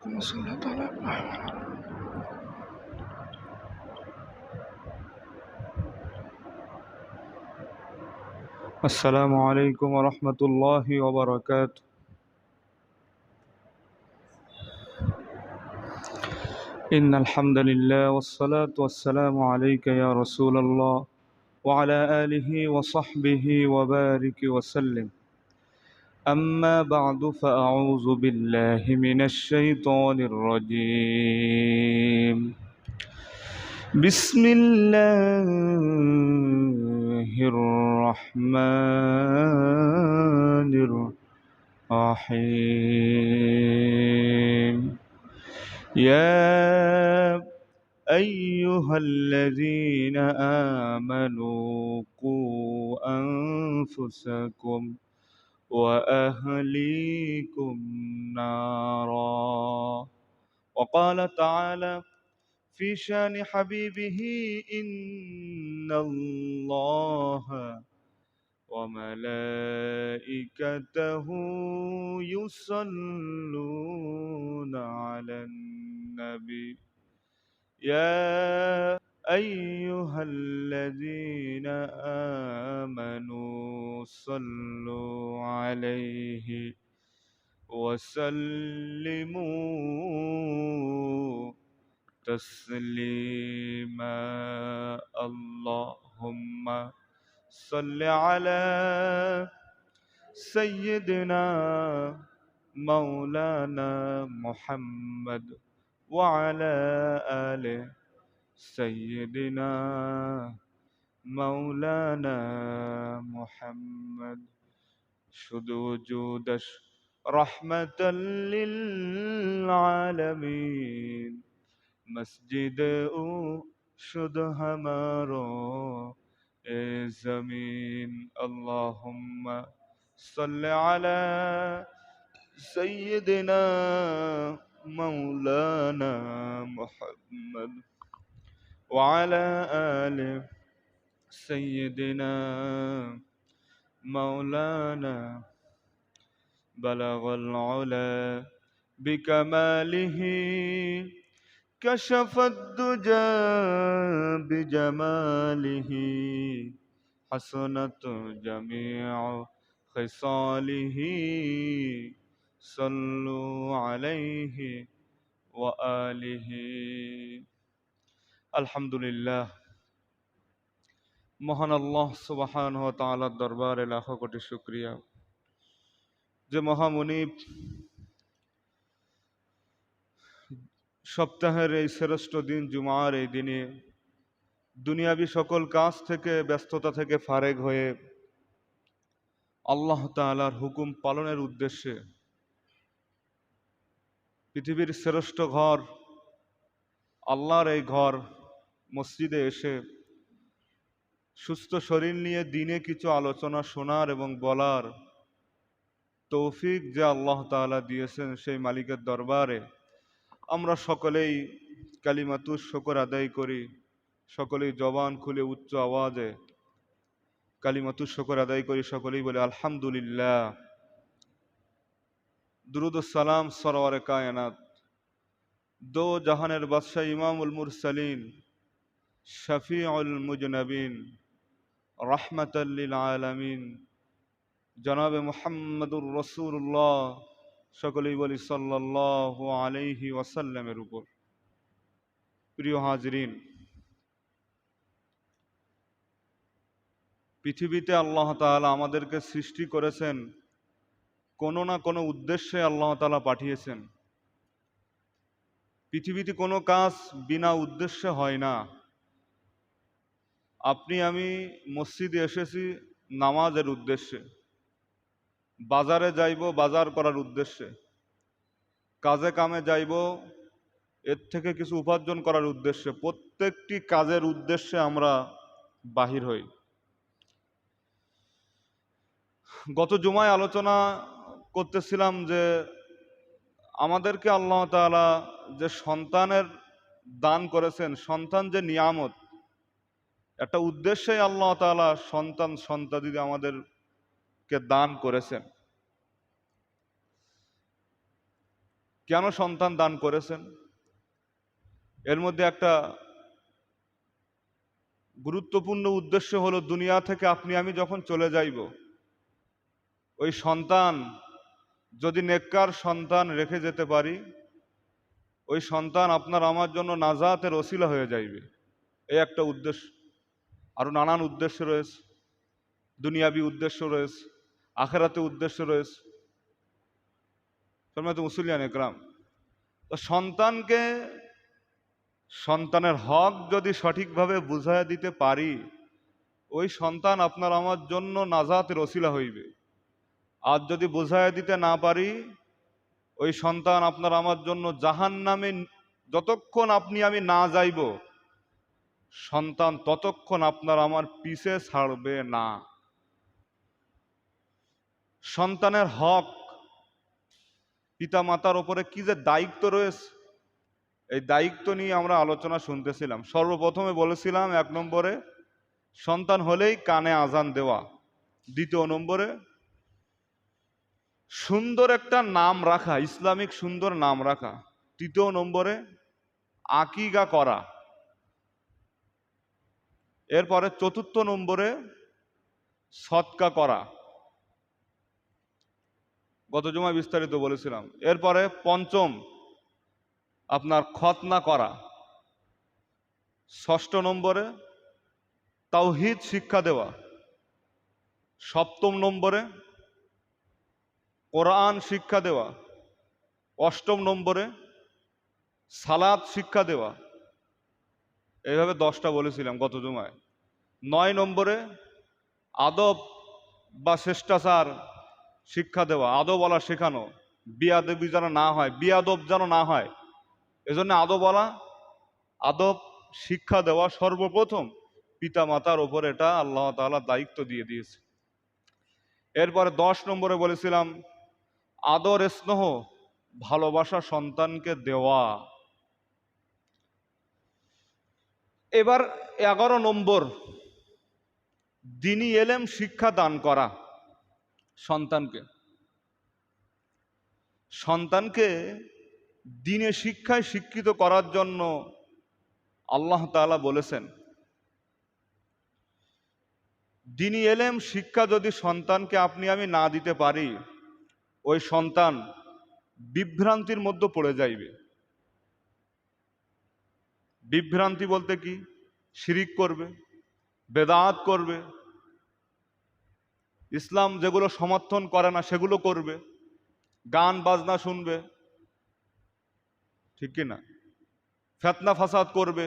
والصلاة على السلام عليكم ورحمة الله وبركاته. إن الحمد لله والصلاة والسلام عليك يا رسول الله وعلى آله وصحبه وبارك وسلم. أما بعد فأعوذ بالله من الشيطان الرجيم. بسم الله الرحمن الرحيم. يا أيها الذين آمنوا قوا أنفسكم وأهليكم نارا. وقال تعالى في شان حبيبه إن الله وملائكته يصلون على النبي يا أيها الذين آمنوا صلوا عليه وسلموا تسليما. اللهم صل على سيدنا مولانا محمد وعلى آله سيدنا مولانا محمد শুধু وجودش رحمة للعالمين مسجد او شد ہمارو اے زمین. اللهم صل على سيدنا مولانا محمد وعلى آل سيدنا مولانا. بلغ العلا بكماله كشف الدجى بجماله حسنت جميع خصاله صلوا عليه وآله. আলহামদুলিল্লাহ, মহান আল্লাহ সুবহানাহু ওয়া তাআলার দরবারে লাখো কোটি শুকরিয়া যে মহামুনিব সপ্তাহের এই শ্রেষ্ঠ দিন জুমার এই দিনে দুনিয়াবি সকল কাজ থেকে ব্যস্ততা থেকে ফারেগ হয়ে আল্লাহ তাআলার হুকুম পালনের উদ্দেশ্যে পৃথিবীর শ্রেষ্ঠ ঘর আল্লাহর এই ঘর মসজিদে এসে সুস্থ শরীর নিয়ে দিনে কিছু আলোচনা শোনার এবং বলার তৌফিক যে আল্লাহ তাআলা দিয়েছেন, সেই মালিকের দরবারে আমরা সকলেই কালিমাতুশ শুকর আদায় করি। সকলেই জবান খুলে উচ্চ আওয়াজে কালিমাতুশ শুকর আদায় করি। সকলেই বলে আলহামদুলিল্লাহ। দুরুদ ও সালাম সরওয়ারে কায়নাত, দো জাহানের বাদশাহ ইমামুল মুরসালিন শফিউল মুজনবিন রাহমাতাল লিল আলামিন জনাবে মুহাম্মদুর রাসূলুল্লাহ সকলেই বলি সাল্লাল্লাহু আলাইহি ওয়াসাল্লামের উপর। প্রিয় হাজরিন, পৃথিবীতে আল্লাহ তাআলা আমাদেরকে সৃষ্টি করেছেন, কোনো না কোনো উদ্দেশ্যে আল্লাহ তাআলা পাঠিয়েছেন। পৃথিবীতে কোনো কাজ বিনা উদ্দেশ্যে হয় না। আপনি আমি মসজিদে এসেছি নামাজের উদ্দেশ্যে, বাজারে যাইব বাজার করার উদ্দেশ্যে, কাজে কামে যাইব এর থেকে কিছু উপার্জন করার উদ্দেশ্যে। প্রত্যেকটি কাজের উদ্দেশ্যে আমরা বাহির হই। গত জুমায় আলোচনা করতেছিলাম যে আমাদেরকে আল্লাহ তাআলা যে সন্তানের দান করেছেন, সন্তান যে নিয়ামত, একটা উদ্দেশ্যে আল্লাহ তাআলা সন্তান সন্ততি আমাদেরকে দান করেছেন। কেন সন্তান দান করেছেন? এর মধ্যে একটা গুরুত্বপূর্ণ উদ্দেশ্য হলো, দুনিয়া থেকে আপনি আমি যখন চলে যাইব, ওই সন্তান যদি নেককার সন্তান রেখে যেতে পারি, ওই সন্তান আপনার আমার জন্য নাজাতের ওসিলা হয়ে যাইবে। এই একটা উদ্দেশ্য। আরো নানান উদ্দেশ্য রয়েছে, দুনিয়াবি উদ্দেশ্য রয়েছে, আখেরাতে উদ্দেশ্য রয়েছে। সম্মানিত মুসলিয়ান একরাম, তো সন্তানের হক যদি সঠিকভাবে বুঝাইয়া দিতে পারি, ওই সন্তান আপনার আমার জন্য নাজাতের ওসিলা হইবে। আর যদি বুঝাইয়া দিতে না পারি, ওই সন্তান আপনার আমার জন্য জাহান্নামে, যতক্ষণ আপনি আমি না যাইব, সন্তান ততক্ষণ আপনার আমার পিছে ছাড়বে না। সন্তানের হক, পিতা মাতার উপরে কি যে দায়িত্ব রয়েছে, এই দায়িত্ব নিয়ে আমরা আলোচনা শুনতেছিলাম। সর্বপ্রথমে বলেছিলাম, 1 নম্বরে সন্তান হলেই কানে আজান দেওয়া, 2 নম্বরে সুন্দর একটা নাম রাখা, ইসলামিক সুন্দর নাম রাখা, 3 নম্বরে আকিকা করা, এরপরে 4 নম্বরে সদকা করা। গত জুমায় বিস্তারিত বলেছিলাম। এরপরে 5 আপনার খতনা করা, 6 নম্বরে তাওহীদ শিক্ষা দেওয়া, 7 নম্বরে কোরআন শিক্ষা দেওয়া, 8 নম্বরে সালাত শিক্ষা দেওয়া। এইভাবে 10টা বলেছিলাম গত জুমায়। 9 নম্বরে আদব বা শিষ্টাচার শিক্ষা দেওয়া, আদব বলা শেখানো, বিয়াদবি যেন না হয়, বিয়াদব যেন না হয়, এজন্য আদব শিক্ষা দেওয়া সর্বপ্রথম পিতা মাতার ওপর, এটা আল্লাহ তাআলা দায়িত্ব দিয়ে দিয়েছে। এরপরে 10 নম্বরে বলেছিলাম আদর স্নেহ ভালোবাসা সন্তানকে দেওয়া। এবার 11 নম্বর, দ্বীনি এলেম শিক্ষা দান করা সন্তানকে দ্বীনে শিক্ষায় শিক্ষিত করার জন্য আল্লাহ তাআলা বলেছেন, দ্বীনি এলেম শিক্ষা যদি সন্তানকে আপনি আমি না দিতে পারি, ওই সন্তান বিভ্রান্তির মধ্যে পড়ে যাইবে। বিভ্রান্তি বলতে কি? শিরিক করবে, বেদাত করবে, ইসলাম যেগুলো সমর্থন করে না সেগুলো করবে, গান বাজনা শুনবে, ঠিক কি না? ফিতনা ফাসাদ করবে,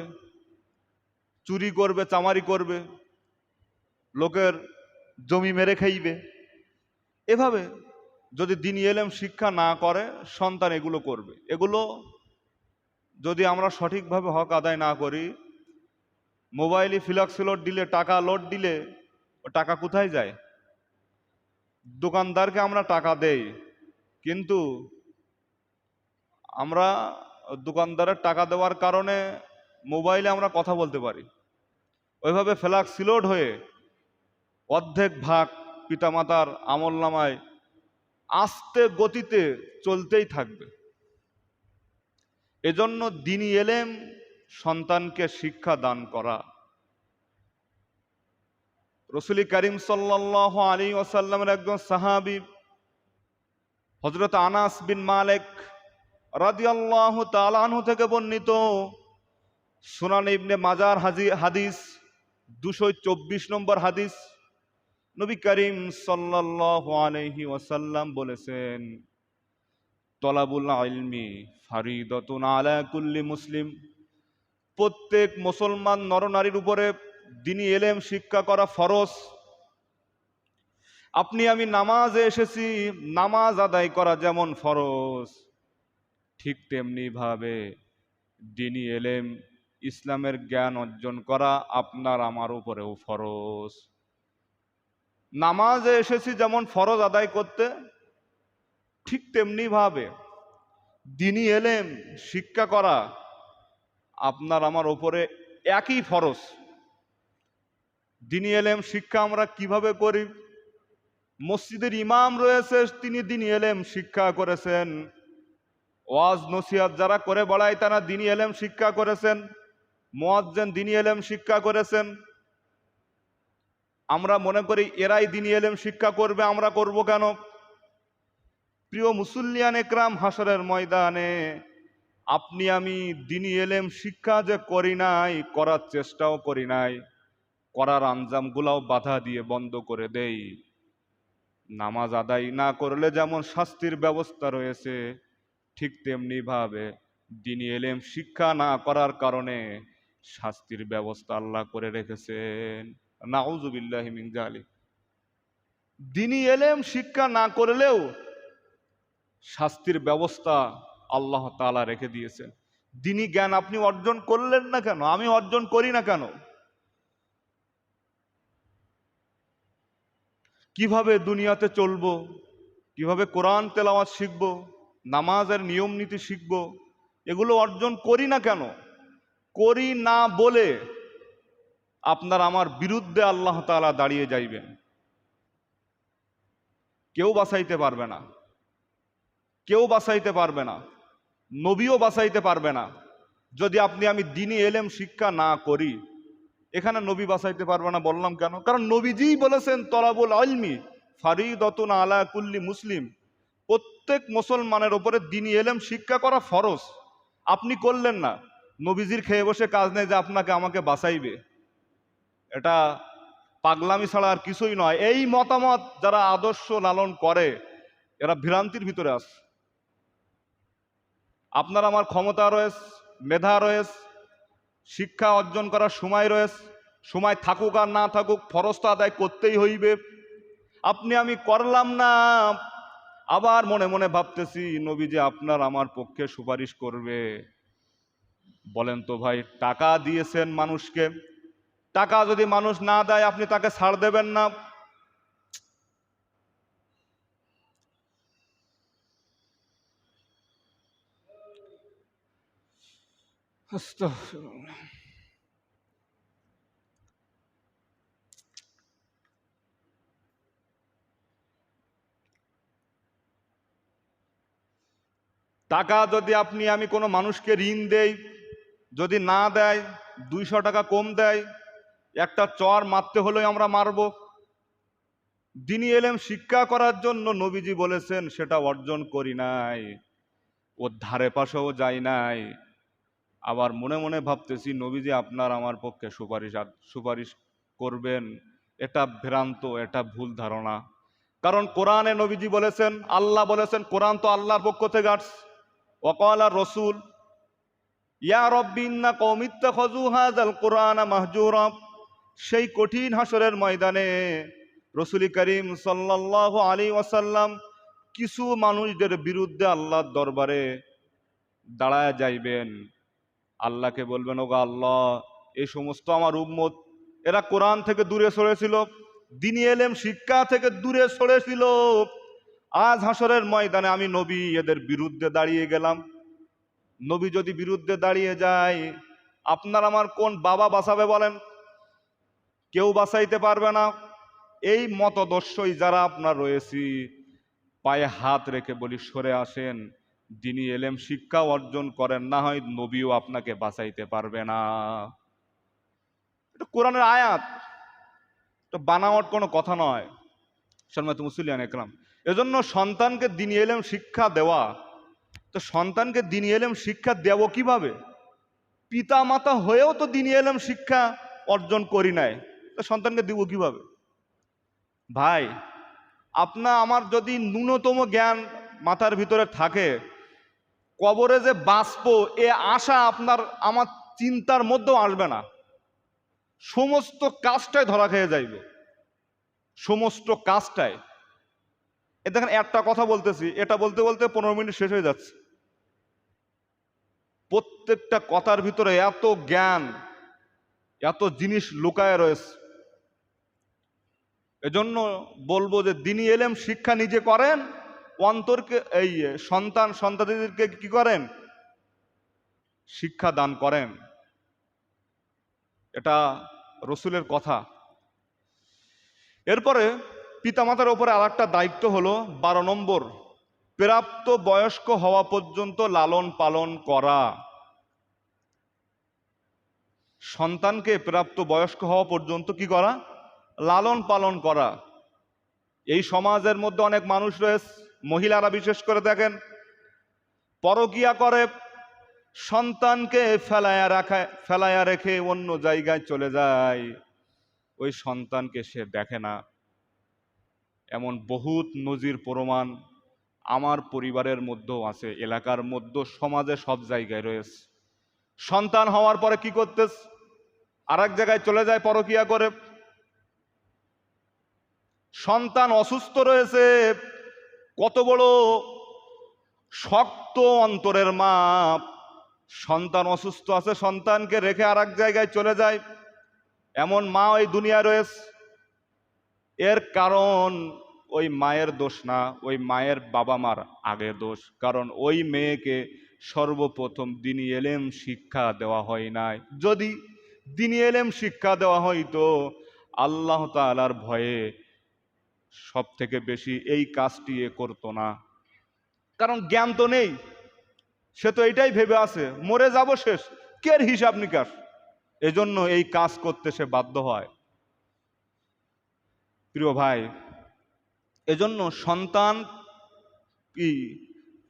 চুরি করবে, চামারি করবে, লোকের জমি মেরে খাইবে। এভাবে যদি দ্বীনি এলেম শিক্ষা না করে, সন্তান এগুলো করবে। এগুলো যদি আমরা সঠিকভাবে হক আদায় না করি, মোবাইলে ফ্ল্যাক্স লোড দিলে, টাকা লোড দিলে, ও টাকা কোথায় যায়? দোকানদারকে আমরা টাকা দেই, কিন্তু আমরা দোকানদারের টাকা দেওয়ার কারণে মোবাইলে আমরা কথা বলতে পারি। ওইভাবে ফ্ল্যাক্স লোড হয়ে অর্ধেক ভাগ পিতামাতার আমলনামায় আস্তে গতিতে চলতেই থাকবে। এজন্য দ্বীনি এলেম সন্তানকে শিক্ষা দান করা। রাসূল করিম সাল্লাল্লাহু আলাইহি ওয়াসাল্লামের একজন সাহাবী হযরত আনাস বিন মালিক রাদিয়াল্লাহু তাআলা আনহু থেকে বর্ণিত, সুনান ইবনে মাজার হাদিস 224 নম্বর হাদিস, নবী করিম সাল্লাল্লাহু আলাইহি ওয়াসাল্লাম বলেছেন, তলাবুল ইলমি ফারিদাতুন আলা কুল্লি মুসলিম, প্রত্যেক মুসলমান নরনারীর উপরে দ্বীনি এলেম শিক্ষা করা ফরজ। আপনি আমি নামাজে এসেছি, নামাজ আদায় করা যেমন ফরজ, ঠিক তেমনি ভাবে দ্বীনি এলেম ইসলামের জ্ঞান অর্জন করা আপনার আমার উপরেও ফরজ। নামাজে এসেছি যেমন ফরজ আদায় করতে, ঠিক তেমনি ভাবে দ্বীনি এলেম শিক্ষা করা আপনার আমার উপরে একই ফরজ। দ্বীনি এলেম শিক্ষা আমরা কিভাবে করি? মসজিদের ইমাম রয়েছে, তিনি দ্বীনি এলেম শিক্ষা করেছেন, ওয়াজ নসিহত যারা করে বেড়ায় তারা দ্বীনি ইলম শিক্ষা করেছেন, মুয়াজ্জিন দ্বীনি ইলম শিক্ষা করেছেন। আমরা মনে করি এরাই দ্বীনি ইলম শিক্ষা করবে, আমরা করব কেন? প্রিয় মুসল্লিয়ান একরাম, হাসরের ময়দানে আপনি আমি দ্বীনি ইলম শিক্ষা যে করি নাই, করার চেষ্টাও করি নাই, করার আঞ্জামগুলাও বাধা দিয়ে বন্ধ করে দেই। নামাজ আদায় না করলে যেমন শাস্তির ব্যবস্থা রয়েছে, ঠিক তেমনি ভাবে দ্বীনি ইলম শিক্ষা না করার কারণে শাস্তির ব্যবস্থা আল্লাহ করে রেখেছেন। নাউযুবিল্লাহি মিন যালিক। দ্বীনি ইলম শিক্ষা না করলেও শাস্তির ব্যবস্থা আল্লাহ তাআলা রেখে দিয়েছেন। দ্বীনি জ্ঞান আপনি অর্জন করলেন না কেন? আমি অর্জন করি না কেন? কিভাবে দুনিয়াতে চলবো, কিভাবে কোরআন তেলাওয়াত শিখব, নামাজের নিয়ম নীতি শিখব, এগুলো অর্জন করি না কেন? করি না বলে আপনার আমার বিরুদ্ধে আল্লাহ তাআলা দাঁড়িয়ে যাইবেন, কেউ বাঁচাইতে পারবে না, কেউ বাঁচাইতে পারবে না, নবীও বাঁচাইতে পারবে না। যদি আপনি আমি দ্বীনি ইলম শিক্ষা না করি, এখানে নবী বাঁচাইতে পারবে না বললাম কেন? কারণ নবীজিই বলেছেন তলাবুল ইলমি ফারিদাতুন আলা কুল্লি মুসলিম, প্রত্যেক মুসলমানের উপরে দ্বীনি ইলম শিক্ষা করা ফরজ। আপনি করলেন না, নবীজির খেয়ে বসে কাজ নেই যে আপনাকে আমাকে বাঁচাইবে। এটা পাগলামি ছাড়া আর কিছুই নয়। এই মতামত যারা আদর্শ লালন করে এরা ভ্রান্তির ভিতরে আছে। আপনার আমার ক্ষমতা রয়েছে, মেধা রয়েছে, শিক্ষা অর্জন করার সময় রয়েছে, সময় থাকুক আর না থাকুক ফরজ তো আদায় করতেই হইবে। আপনি আমি করলাম না, আবার মনে মনে ভাবতেছি নবী যে আপনার আমার পক্ষে সুপারিশ করবে। বলেন তো ভাই, টাকা দিয়েছেন মানুষকে, টাকা যদি মানুষ না দেয় আপনি তাকে ছাড় দেবেন না? আস্তাগফিরুল্লাহ। টাকা যদি আপনি আমি কোনো মানুষকে ঋণ দেই, যদি না দেয়, 200 টাকা কম দেয়, একটা চর মারতে হলেও আমরা মারব। দ্বীনি ইলম শিক্ষা করার জন্য নবীজি বলেছেন সেটা অর্জন করি নাই, ওর ধারে পাশেও যাই নাই। আবার মনে মনে ভাবতেছি নবীজি আপনার আমার পক্ষে সুপারিশ করবেন। এটা ভ্রান্ত, এটা ভুল ধারণা। কারণ কোরআনে নবীজি বলেছেন, আল্লাহ বলেছেন, কোরআন তো আল্লাহর পক্ষ থেকে আসছে। ওয়াকালা রসুল ইয়া রব্বি ইন্না কওমি ইত্তাখাযু হাযাল কুরআনা মাহজুরা। সেই কঠিন হাসরের ময়দানে রসুল করিম সাল্লাল্লাহু আলাইহি ওয়াসাল্লাম কিছু মানুষদের বিরুদ্ধে আল্লাহর দরবারে দাঁড়ায় যাইবেন। আল্লাহকে বলবেন, ওগো আল্লাহ, এই সমস্ত আমার উম্মত এরা কোরআন থেকে দূরে সরেছিল, দ্বীনি ইলম শিক্ষা থেকে দূরে সরেছিল। আজ হাসরের ময়দানে আমি নবী এদের বিরুদ্ধে দাঁড়িয়ে গেলাম। নবী যদি বিরুদ্ধে দাঁড়িয়ে যায়, আপনার আমার কোন বাবা বাঁচাবে বলেন? কেউ বাঁচাইতে পারবে না। এই মতদর্শই যারা আপনার রয়েছি, পায়ে হাত রেখে বলি সরে আসেন, দ্বীনি ইলম শিক্ষা অর্জন করেন, না হয় নবীও আপনাকে বাঁচাইতে পারবে না। এটা কোরআনের আয়াত, এটা বানাওয়াট কোনো কথা নয়। সম্মানিত মুসলিয়ান একরাম, এজন্য সন্তানকে দ্বীনি ইলম শিক্ষা দেওয়া, তো সন্তানকে দ্বীনি ইলম শিক্ষা দেব কিভাবে? পিতা মাতা হয়েও তো দ্বীনি ইলম শিক্ষা অর্জন করি নাই, তো সন্তানকে দিব কিভাবে? ভাই, আপনা আমার যদি ন্যূনতম জ্ঞান মাথার ভিতরে থাকে, কবরে যে বাঁচবো এ আশা আপনার আমার চিন্তার মধ্যেও আসবে না। সমস্ত কাজটাই ধরা খেয়ে যাইবে, সমস্ত কাজটাই। এ দেখেন, একটা কথা বলতেছি, এটা বলতে বলতে 15 মিনিট শেষ হয়ে যাচ্ছে। প্রত্যেকটা কথার ভিতরে এত জ্ঞান, এত জিনিস লুকায় রয়েছে। এজন্য বলবো যে দ্বীনি ইলম শিক্ষা নিজে করেন, অন্তরকে এই সন্তানদেরকে কি করেন? শিক্ষা দান করেন। এটা রসুলের কথা। এরপরে পিতামাতার উপরে আর একটা দায়িত্ব হলো 12 নম্বর, প্রাপ্ত বয়স্ক হওয়া পর্যন্ত লালন পালন করা। সন্তানকে প্রাপ্ত বয়স্ক হওয়া পর্যন্ত কি করা? লালন পালন করা। এই সমাজের মধ্যে অনেক মানুষ রয়েছে, মহিলারা বিশেষ করে দেখেন, পরকিয়া করে, সন্তানকে ফেলায়া রেখে অন্য জায়গায় চলে যায়, ওই সন্তানকে সে দেখে না। এমন বহুত নজির প্রমাণ আমার পরিবারের মধ্যেও আছে, এলাকার মধ্যে, সমাজে, সব জায়গায় রয়েছে। সন্তান হওয়ার পরে কি করতেছ? আর এক জায়গায় চলে যায় পরকিয়া করে। সন্তান অসুস্থ রয়েছে, কত বড় শক্ত অন্তরের মাপ। সন্তান অসুস্থ আছে, সন্তানকে রেখে আর এক জায়গায় চলে যায়, এমন মা ওই দুনিয়া রয়েছে। এর কারণ ওই মায়ের দোষ না, ওই মায়ের বাবা মার আগে দোষ। কারণ ওই মেয়েকে সর্বপ্রথম দ্বীনি এলেম শিক্ষা দেওয়া হয় নাই। যদি দ্বীনি এলেম শিক্ষা দেওয়া হইতো, আল্লাহ তাআলার ভয়ে সব থেকে বেশি এই কাজটি করতো না। কারণ জ্ঞান তো নেই, সে তো এটাই ভেবে আছে মরে যাব, শেষ, কের হিসাব নিকাশ। এজন্য এই কাজ করতে সে বাধ্য হয়। প্রিয় ভাই, এজন্য সন্তান কি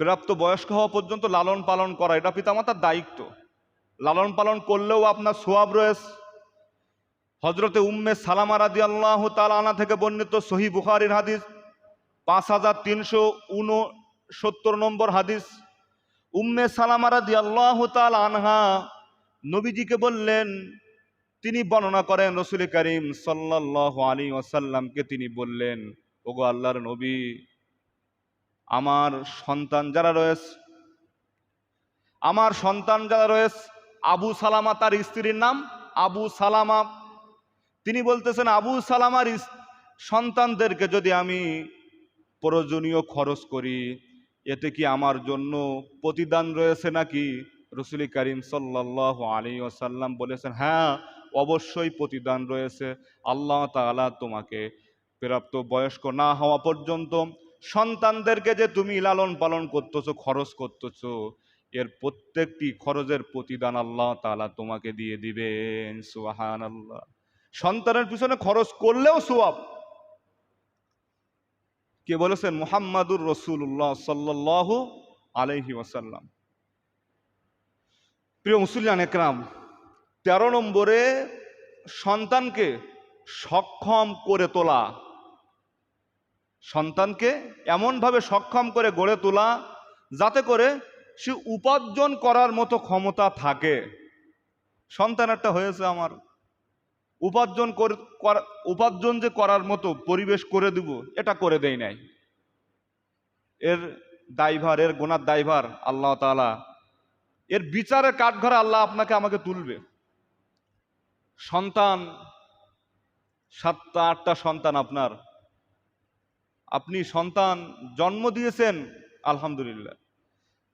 প্রাপ্ত বয়স্ক হওয়া পর্যন্ত লালন পালন করা, এটা পিতামাতার দায়িত্ব। লালন পালন করলেও আপনার সোয়াব রয়েছে। হজরতে উম্মে সালামা রাদিয়াল্লাহু তাআলা আনহা থেকে বর্ণিত সহিহ বুখারীর হাদিস 5369 নম্বর হাদিস। উম্মে সালামা রাদিয়াল্লাহু তাআলা আনহা নবীজিকে বললেন, তিনি বর্ণনা করেন রাসূল করিম সাল্লাল্লাহু আলাইহি ওয়াসাল্লামকে তিনি বললেন, ওগো আল্লাহর নবী, আমার সন্তান যারা রয়েছে, আবু সালামা, তার স্ত্রীর নাম আবু সালামা, তিনি বলতেছেন, আবু সালামার সন্তানদেরকে যদি আমি প্রয়োজনীয় খরচ করি, এতে কি আমার জন্য প্রতিদান রয়েছে নাকি? রাসূল করিম সাল্লাল্লাহু আলাইহি ওয়াসাল্লাম বলেছেন, হ্যাঁ, অবশ্যই প্রতিদান রয়েছে। আল্লাহ তাআলা তোমাকে প্রাপ্ত বয়স্ক না হওয়া পর্যন্ত সন্তানদেরকে যে তুমি লালন পালন করতেছো, খরচ করতেছো, এর প্রত্যেকটি খরচের প্রতিদান আল্লাহ তাআলা তোমাকে দিয়ে দিবেন। সুবহানাল্লাহ। সন্তানের পিছনে খরচ করলেও সওয়াব। কে বলেছেন? মুহাম্মাদুর রাসূলুল্লাহ সাল্লাল্লাহু আলাইহি ওয়াসাল্লাম। প্রিয় মুসলিয়ান একরাম, 13 নম্বরে সন্তানকে সক্ষম করে তোলা। সন্তানকে এমনভাবে সক্ষম করে গড়ে তোলা যাতে করে সে উপার্জন করার মতো ক্ষমতা থাকে। সন্তান একটা হয়েছে আমার, উপার্জন যে করার মতো পরিবেশ করে দিব, এটা করে দেয় নাই। এর দায়ভার, এর গুনার দায়ভার আল্লাহ তাআলা, এর বিচারের কাঠঘরে আল্লাহ আপনাকে আমাকে তুলবে। সন্তান 7টা 8টা সন্তান আপনার, আপনি সন্তান জন্ম দিয়েছেন আলহামদুলিল্লাহ,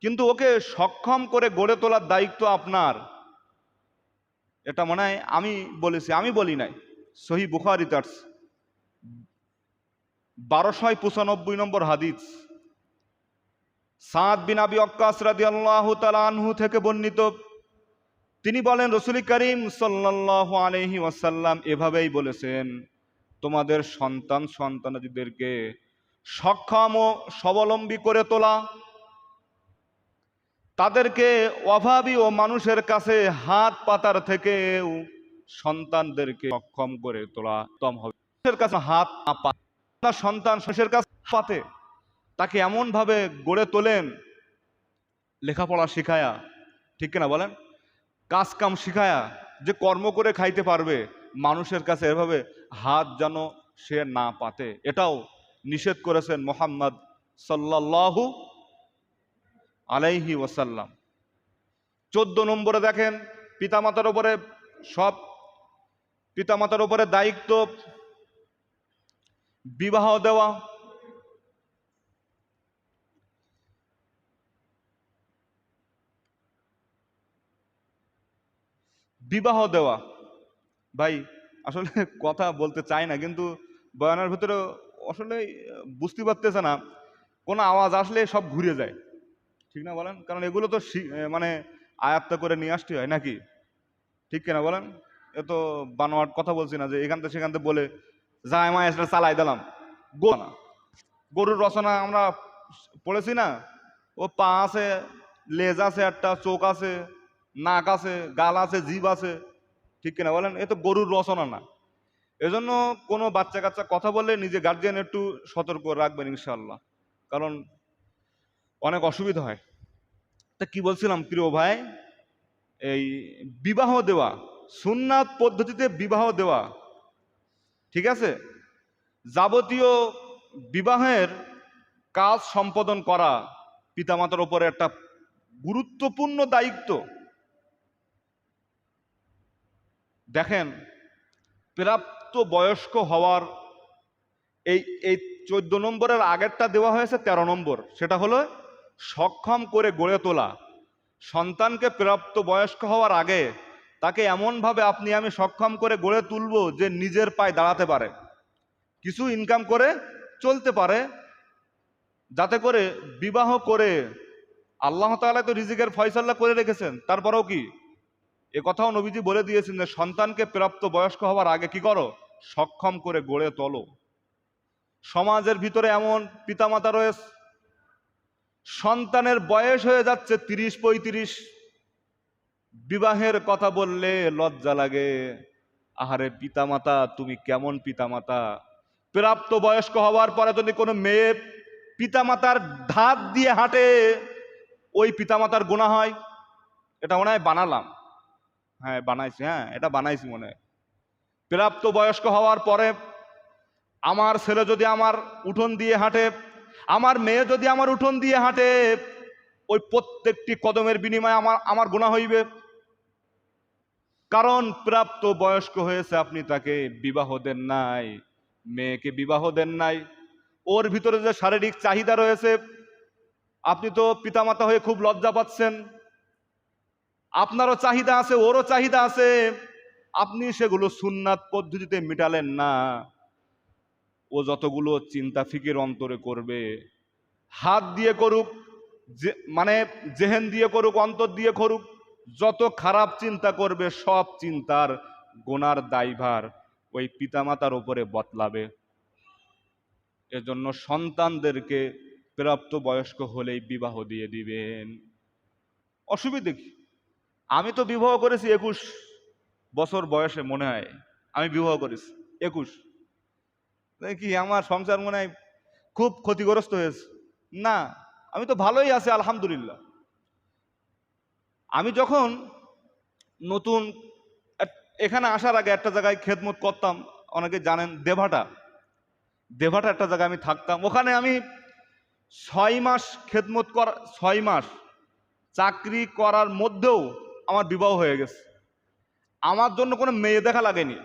কিন্তু ওকে সক্ষম করে গড়ে তোলার দায়িত্ব আপনার। এটা মনে হয় আমি বলেছি, আমি বলি নাই, সহিহ বুখারীতে আছে 1295 নম্বর হাদিস। সাদ বিন আবি ওয়াক্কাস রাদিয়াল্লাহু তাআলা আনহু থেকে বর্ণিত, তিনি বলেন, রাসূল করিম সাল্লাল্লাহু আলাইহি ওয়াসাল্লাম এভাবেই বলেছেন, তোমাদের সন্তানাদিদেরকে সক্ষম ও স্বাবলম্বী করে তোলা, তাদেরকে অভাবী ও মানুষের কাছে হাত পাতার থেকেও সন্তানদেরকে সক্ষম করে তোলা উত্তম হবে। মানুষের কাছে হাত না পাতে, সন্তান শেষের কাছে পাতে, তাকে এমনভাবে গড়ে তোলেন, লেখাপড়া শিখায়া, ঠিক কিনা বলেন, কাজ কাম শিখায়া, যে কর্ম করে খাইতে পারবে, মানুষের কাছে এভাবে হাত যেন সে না পাতে, এটাও নিষেধ করেছেন মুহাম্মদ সাল্লাল্লাহু আলাইহি ওয়াসাল্লাম। 14 নম্বরে দেখেন, পিতামাতার উপরে দায়িত্ব বিবাহ দেওয়া। বিবাহ দেওয়া, ভাই আসলে কথা বলতে চাই না, কিন্তু বয়ানের ভিতরে আসলে বুঝতে পারতেছে না। কোনো আওয়াজ আসলে সব ঘুরে যায়, ঠিক না বলেন? কারণ এগুলো তো মানে আয়ত্ত করে নিয়ে আসতে হয় নাকি, ঠিক কিনা বলেন? এ তো বানোয়াট কথা বলছি না যে এখান থেকে সেখান থেকে বলে যায় মা এটা চালাই দিলাম। না, গরুর রচনা আমরা পড়েছি না, ও পা আছে, লেজ আছে, একটা চোখ আছে, নাক আছে, গাল আছে, জিভ আছে, ঠিক কিনা বলেন? এ তো গরুর রচনা না। এজন্য কোনো বাচ্চা কাচ্চা কথা বললে নিজে গার্জিয়ান একটু সতর্ক রাখবেন ইনশাল্লাহ, কারণ অনেক অসুবিধা হয়। তা কি বলছিলাম প্রিয় ভাই, এই বিবাহ দেওয়া, সুন্নাত পদ্ধতিতে বিবাহ দেওয়া, ঠিক আছে, যাবতীয় বিবাহের কাজ সম্পাদন করা পিতামাতার উপরে একটা গুরুত্বপূর্ণ দায়িত্ব। দেখেন, প্রাপ্ত বয়স্ক হওয়ার এই এই 14 নম্বরের আগেরটা দেওয়া হয়েছে 13 নম্বর, সেটা হলো সক্ষম করে গড়ে তোলা। সন্তানকে প্রাপ্ত বয়স্ক হওয়ার আগে তাকে এমনভাবে আপনি আমি সক্ষম করে গড়ে তুলব যে নিজের পায়ে দাঁড়াতে পারে, কিছু ইনকাম করে চলতে পারে, যাতে করে বিবাহ করে আল্লাহ তাআলা তো রিজিকের ফয়সালা করে রেখেছেন, তারপরেও কি এ কথাও নবীজি বলে দিয়েছেন যে সন্তানকে প্রাপ্ত বয়স্ক হওয়ার আগে কি করো, সক্ষম করে গড়ে তোলো। সমাজের ভিতরে এমন পিতামাতা রয়েছে, সন্তানের বয়স হয়ে যাচ্ছে 30-35, বিবাহের কথা বললে লজ্জা লাগে। আহারে পিতামাতা, তুমি কেমন পিতামাতা? প্রাপ্ত বয়স্ক হওয়ার পরে যদি কোনো মেয়ে পিতামাতার ধাত দিয়ে হাঁটে, ওই পিতামাতার গুনাহ হয়। এটা মনে হয় বানালাম, হ্যাঁ বানাইছি, হ্যাঁ এটা বানাইছি মনে হয়। প্রাপ্ত বয়স্ক হওয়ার পরে আমার ছেলে যদি আমার উঠোন দিয়ে হাঁটে, আমার মেয়ে যদি আমার উঠোন দিয়ে হাঁটে, ওই প্রত্যেকটি কদমের বিনিময়ে আমার আমার গুনাহ হইবে। কারণ প্রাপ্ত বয়স্ক হয়েছে, আপনি তাকে বিবাহ দেন নাই, মেয়েকে বিবাহ দেন নাই। ওর ভিতরে যে শারীরিক চাহিদা রয়েছে, আপনি তো পিতামাতা হয়ে খুব লজ্জা পাচ্ছেন। আপনারও চাহিদা আছে, ওরও চাহিদা আছে, আপনি সেগুলো সুন্নাত পদ্ধতিতে মিটালেন না। ও যতগুলো চিন্তা ফিকির অন্তরে করবে, হাত দিয়ে করুক, মানে জেহেন দিয়ে করুক, অন্তর দিয়ে করুক, যত খারাপ চিন্তা করবে সব চিন্তার গোনার দায়ভার ওই পিতামাতার উপরে বতলাবে। এজন্য সন্তানদেরকে প্রাপ্ত বয়স্ক হলেই বিবাহ দিয়ে দিবেন। অসুবিধে কি? আমি তো বিবাহ করেছি 21 বছর বয়সে, মনে হয় আমি বিবাহ করেছি 21। কি আমার সংসার মনে হয় খুব ক্ষতিগ্রস্ত হয়েছে? না, আমি তো ভালোই আছি আলহামদুলিল্লাহ। আমি যখন নতুন এখানে আসার আগে একটা জায়গায় খেদমত করতাম, অনেকে জানেন, দেভাটা একটা জায়গায় আমি থাকতাম। ওখানে আমি 6 মাস খেদমত করা, 6 মাস চাকরি করার মধ্যেও আমার বিবাহ হয়ে গেছে। আমার জন্য কোনো মেয়ে দেখা লাগেনি,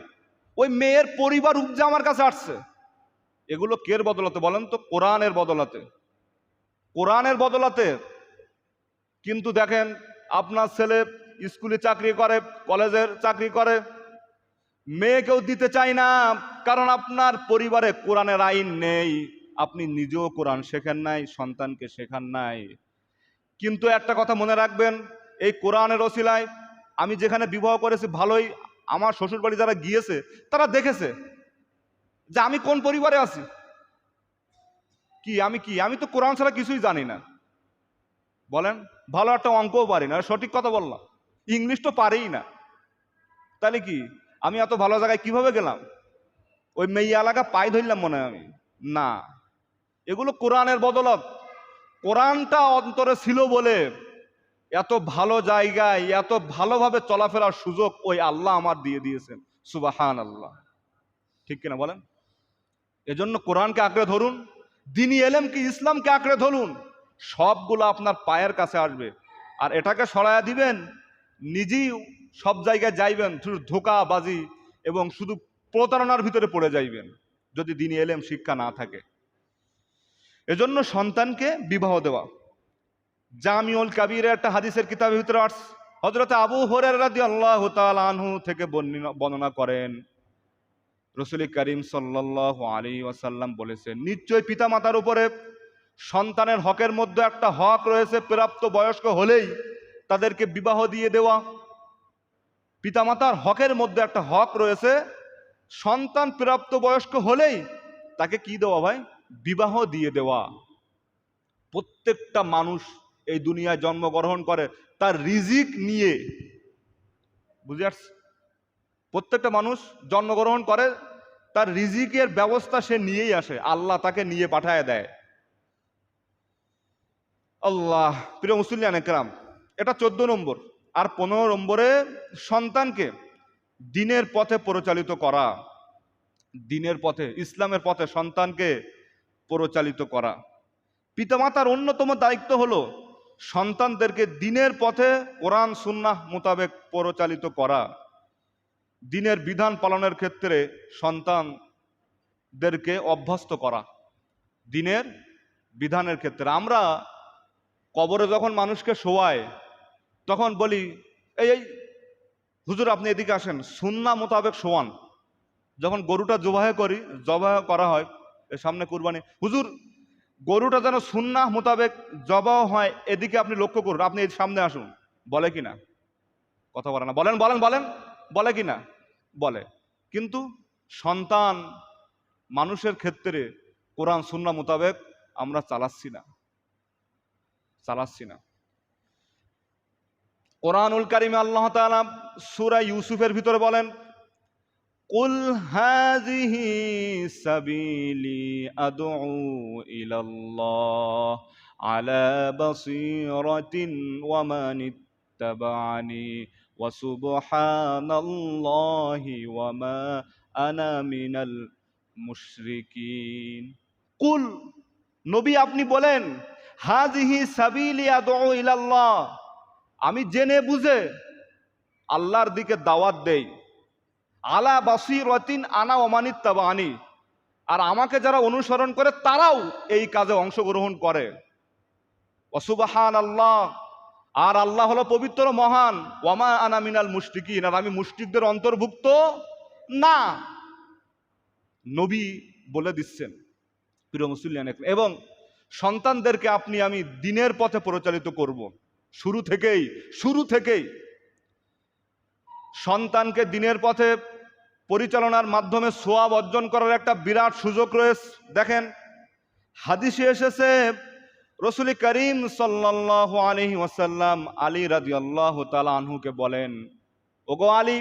ওই মেয়ের পরিবার উপজে আমার কাছে আসছে। এগুলো কের বদলাতে বলেন তো? কোরআনের বদলাতে, কোরআনের বদলাতে। কিন্তু দেখেন, আপনার ছেলে স্কুলে চাকরি করে, কলেজের চাকরি করে, মেয়েকেও দিতে চাই না, কারণ আপনার পরিবারে কোরআনের আইন নেই, আপনি নিজেও কোরআন শেখেন নাই, সন্তানকে শেখান নাই। কিন্তু একটা কথা মনে রাখবেন, এই কোরআনের ওসিলায় আমি যেখানে বিবাহ করেছি, ভালোই আমার শ্বশুর বাড়ি যারা গিয়েছে তারা দেখেছে যে আমি কোন পরিবারে আছি। আমি তো কোরআন ছাড়া কিছুই জানি না, বলেন, ভালো একটা অঙ্কও পারি না, সঠিক কথা বললাম, ইংলিশ তো পারিই না। তাহলে কি আমি এত ভালো জায়গায় কিভাবে গেলাম? ওই মেয়ে এলাকা পাই ধরলাম মনে হয় আমি? না, এগুলো কোরআনের বদলত। কোরআনটা অন্তরে ছিল বলে এত ভালো জায়গায় এত ভালোভাবে চলাফেরার সুযোগ ওই আল্লাহ আমার দিয়ে দিয়েছেন, সুবহান আল্লাহ, ঠিক কিনা বলেন? এজন্য কোরআনকে আঁকড়ে ধরুন, দ্বীনি এলেমকে, ইসলামকে আঁকড়ে ধরুন, সবগুলো আপনার পায়ের কাছে আসবে। আর এটাকে সরায়া দিবেন, নিজেই সব জায়গায় যাইবেন শুধু ধোঁকাবাজি এবং শুধু প্রতারণার ভিতরে পড়ে যাইবেন যদি দ্বীনি এলেম শিক্ষা না থাকে। এজন্য সন্তানকে বিবাহ দেওয়া। জামিউল কাবীরের একটা হাদিসের কিতাবের ভিতরে আসছে, হযরত আবু হুরায়রা রাদিয়াল্লাহু তাআলা আনহু থেকে বর্ণনা করেন, রাসূল করিম সাল্লাল্লাহু আলাইহি ওয়াসাল্লাম বলেছেন, নিশ্চয় পিতামাতার উপরে সন্তানের হকের মধ্যে একটা হক রয়েছে, প্রাপ্ত বয়স্ক হলেই তাদেরকে বিবাহ দিয়ে দেওয়া। পিতামাতার হকের মধ্যে একটা হক রয়েছে, সন্তান প্রাপ্ত বয়স্ক হলেই তাকে কি দেওয়া ভাই? বিবাহ দিয়ে দেওয়া। প্রত্যেকটা মানুষ এই দুনিয়ায় জন্মগ্রহণ করে তার রিজিক নিয়ে, বুঝে আসছে? প্রত্যেকটা মানুষ জন্মগ্রহণ করে তার রিজিকের ব্যবস্থা সে নিয়েই আসে, আল্লাহ তাকে নিয়ে পাঠায় দেয়। আল্লাহ, প্রিয় মুসলিয়ান একরাম, এটা 14 নম্বর। আর 15 নম্বরে সন্তানকে দ্বীনের পথে পরিচালিত করা। দ্বীনের পথে, ইসলামের পথে সন্তানকে পরিচালিত করা। পিতামাতার অন্যতম দায়িত্ব হলো সন্তানদেরকে দ্বীনের পথে কোরআন সুন্নাহ মোতাবেক পরিচালিত করা। দ্বীনের বিধান পালনের ক্ষেত্রে সন্তানদেরকে অভ্যস্ত করা। দ্বীনের বিধানের ক্ষেত্রে আমরা কবরে যখন মানুষকে শোয়ায় তখন বলি, এই এই হুজুর আপনি এদিকে আসেন, সুন্নাহ মোতাবেক শোয়ান। যখন গরুটা জবাহ করা হয়, এর সামনে কুরবানি, হুজুর গরুটা যেন সুন্নাহ মোতাবেক জবাহ হয়, এদিকে আপনি লক্ষ্য করুন, আপনি এর সামনে আসুন। বলে কি না? কথা বলে না? বলেন বলেন বলেন, বলে কি না? বলে। কিন্তু সন্তান মানুষের ক্ষেত্রে কোরআন সুন্নাহ মোতাবেক আমরা চালাচ্ছি না। কোরআনুল কারিমে আল্লাহ তাআলা সূরা ইউসুফের ভিতরে বলেন, কুল হাযিহি সাবিলি আদউ ইলাল্লাহ আলা বাসীরাতিন ওয়া মান ইত্তাবা'আনি ওয়া সুবহানাল্লাহি ওয়া মা আনা মিনাল মুশরিকিন। কুল, নবী আপনি বলেন, হাযিহি সাবিলি আদউ ইলাল্লাহ, আমি জেনে বুঝে আল্লাহর দিকে দাওয়াত দেই। আলা বাসীরাতিন আনা ওয়া মান ইত্তাবা'আনি, আর আমাকে যারা অনুসরণ করে তারাও এই কাজে অংশগ্রহণ করে। ওয়া সুবহানাল্লাহ, আর আল্লাহ হলো পবিত্র মহান। ওয়া মা আনা মিনাল মুশরিকিন, আর আমি মুশরিকদের অন্তর্ভুক্ত না। নবী বলে দিচ্ছেন, প্রিয় মুসলিয়ান। এবং সন্তানদেরকে আপনি আমি দ্বীনের পথে পরিচালিত করব। শুরু থেকেই সন্তানকে দ্বীনের পথে পরিচালনার মাধ্যমে সোয়াব অর্জন করার একটা বিরাট সুযোগ রয়েছে। দেখেন, হাদিসে এসেছে, রাসূল করিম সাল্লাল্লাহু আলাইহি ওয়াসাল্লাম আলী রাদিয়াল্লাহু তাআলা আনহুকে বলেন, ওগো আলী,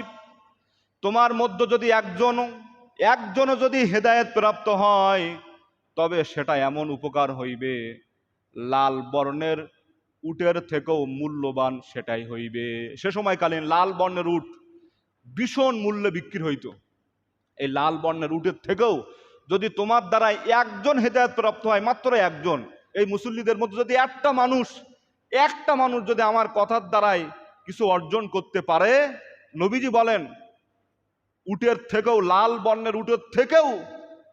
তোমার মধ্য যদি একজনও যদি হেদায়েত প্রাপ্ত হয়, তবে সেটা এমন উপকার হইবে, লাল বর্ণের উটের থেকেও মূল্যবান সেটাই হইবে। সে সময়কালীন লাল বর্ণের উট ভীষণ মূল্যে বিক্রি হইতো। এই লাল বর্ণের উটের থেকেও যদি তোমার দ্বারা একজন হেদায়েত প্রাপ্ত হয়, মাত্র একজন, এই মুসল্লিদের মধ্যে যদি একটা মানুষ যদি আমার কথার দ্বারাই কিছু অর্জন করতে পারে, নবীজি বলেন উটের থেকেও, লাল বর্ণের উটের থেকেও